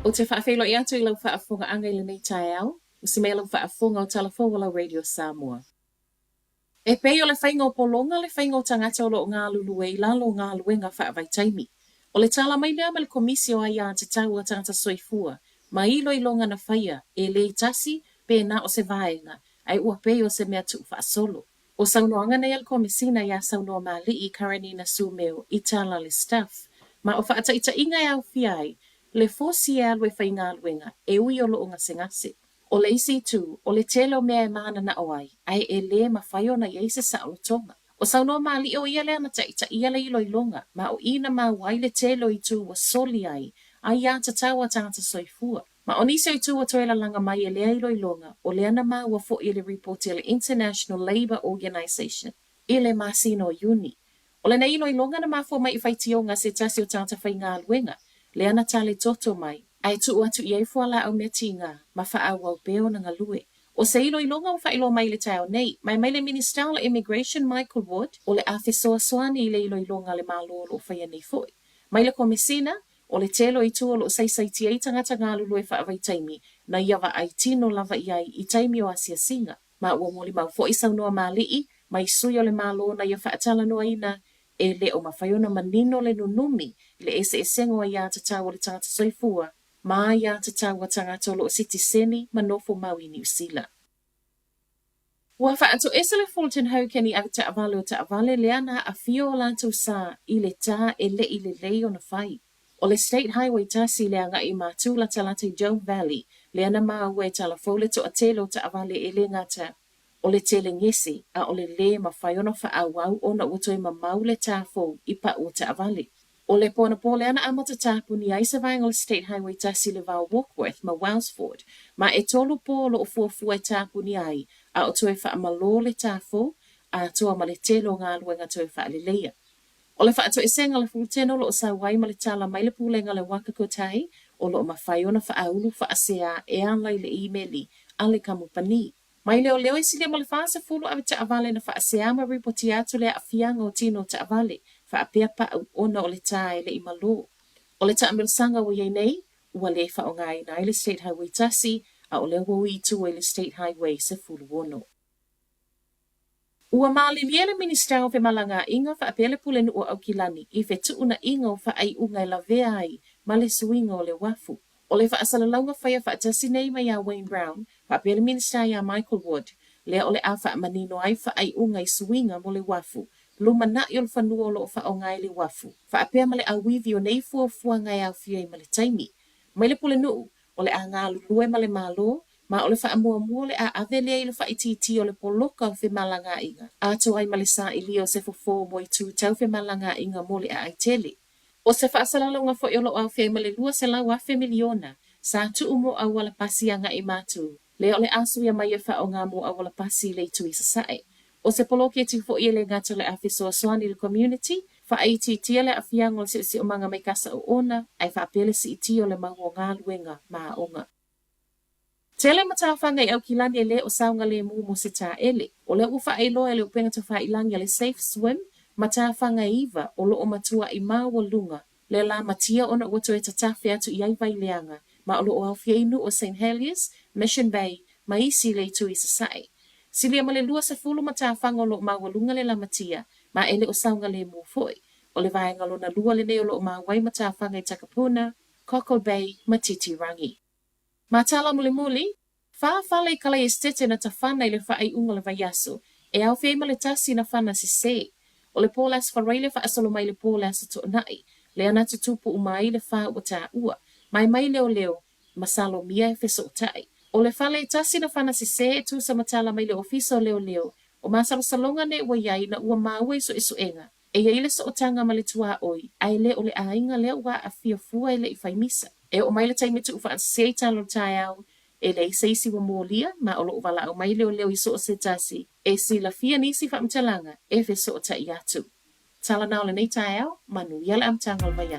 O te whaafelo I atu I lau whaafonga anga I le nei tae au, o si mea lau whaafonga o talafo wala Radio Samoa. E pei o le whainga o polonga le whainga o tangata o lo ngā lulu e lalo ngā luenga whaavai taimi. O le tala mai lea me le komisi o aia te tau a tangata soifua, ma ilo I longa na whaia e le tasi pe na o se vaenga, ai ua pei o se mea tu whaasolo. O saunoanga nei al komisina ia saunoa mali I Karanina Sumeo I tala le staff, ma o whaataita inga au fiai, le fosi e alwe whainga alwenga, e ui o lo o ngase. O le isi tu, o le telo mea e maana na oai, ai e le mawhaio na yeise sa o tonga. O saunoa mali o ia lea na taita ia le ilo ilonga, ma o ina ma wai le telo I tu wa soli ai a tatawa tangata soifua. Ma o nise I tu wa toela langa mai e lea ilo ilonga, o lea na ma wa fo I le report I le International Labour Organization, I le masino uni. O le na ilo ilonga na mafo mai I whaitionga se tasi o tangata whainga alwenga, lea na tale toto mai, ai tu atu I fuala au mea tinga, ma wha au peo na ngalue. O se ilo ilonga o whailo mai le tau nei, mai le Minister of Immigration Michael Wood, o le awhisoa soani I le ilo ilonga le malo o whaia nei foi. Mai le komisina, o le telo I tu o lo saisaiti ei tangata ngā lulu e whaavai taimi, na iawa ai tino lava iai I taimi o Asia Singa. Ma ua moli mau fo I saunoa malii, mai sui o le malo na ia whaatala noa ina, e le o mawhaiona manino le nunumi, le ese sengo ia te tau o le tangata soifua, ma ia te tau o tangata o lo City Seni, manofo mau I New Zealand. Ua whaato ese le Fulton Haukeni a ta avale o ta avale leana a fio o lantou sa I le tā e le lei o na whai. O le State Highway tasi leanga I mātula talate Joan Valley, leana maa ue tala fole to a telo ta avale e le ngata. O le tele ngesi a o le ma whaiona whaawau o na utoi ma maule tāfo I pa o ta avale. O le pona pole ana amata tāpu ni aisa vaenga o le State Highway tasi le vau Warkworth ma Wellsford, ma e tolu polo o fuafua e tāpu ni ai, a o toe wha amalo le tāfo, a toa ma le telo ngā luenga toe wha le leia. O le whaato e senga le fulteno lo o sa wai ma le tala mai le pūlenga le waka kotai, o lo o mawhaiona wha aulu wha asea e anlai le emaili a le kamupani. Mai leo leo isi lea ma le whaasa fulu a ta avale na wha asea ma ripoti atu lea a fianga o tino ta avale, wha apea pa au ona o le tae le imalo. O le ta amilasanga o iei nei, ua le wha o ngai na le State Highway tasi, a o leo wui tu le State Highway se fulu wono. Ua maali liele Minister of Malanga inga fa apele pulenu o aukilani I fe tuuna inga o fa ai unga la vea ai ma le suinga o le wafu. O le fa asalalaunga faya fa atasi nei ma ya Wayne Brown, fa apele Minister ya Michael Wood, lea o le a fa manino ai fa ai unga I suinga mo le wafu, luma na yol fa nuo lo fa o ngai le wafu, fa apea ma le awivi o nei fua ngai au fia I ma le taimi. Ma le pulenu, o le a ngā lulue ma le malo, ma o le wha mua le a avele le wha ititi o le poloka o whi malanga inga. A to ai malisa I lio se fo moi tu tau whi malanga inga mo le a aitele. O se wha asalalonga fo iolo au whi ma le lua se lau a whi miliona, sa tu umo au wala pasi anga I matu. Le o le asu ia mai e wha o ngā mo au wala pasi le tu I sasae. O se poloke ti fo ia le ngata le awhisoa soani le community, wha ititi le a whiangol si o manga mai kasa o ona, ai wha apele si iti o le maua ngā luenga maa onga. Tele matawhanga I au kilani e le o saunga le mo se tā ele. O le ufa e loa le upenga ta whailangi le safe swim, matawhanga iwa o lo o matua I maua lunga. Le la matia ona wato e tatafe atu I aiwai leanga, ma o lo o awhiainu o St. Heliers, Mission Bay, ma isi le tu I sasae. Silia ma le lua se fulu matawhanga o lo o maua lunga le la matia, ma ele o saunga le mo foi. O le vaenga lo na lua le ne o lo o mawai matawhanga I Takapuna, Cockle Bay, Matiti Rangi. Matala muli, wha whale kala e stete na ta whana I le wha ai unga le vaiaso, e au whema le tasi na whana si se. O le pōlas whareile wha asolo mai le pōlas to nai, le anatu tupu umai le wha o ta ua, mai leo, masalo mia e wheso o tai. O le whale tasi na whana si se e tu sa matala mai le ofiso leo, o masalo salonga ne ua iai na ua maue so isu enga. E ile so o tanga ma le tua oi, ai le o le ainga leo wa a fia fua ele I whaimisa. E o mai le taimitu ufa an se talo tai au, e le seisi wa molia, ma o lo wala o mai leo I so o se tasi, e si la fia nisi wha mtalanga, e fe so o ta iatu. Tala nao le nei tai au, manu yala am tangal vaya.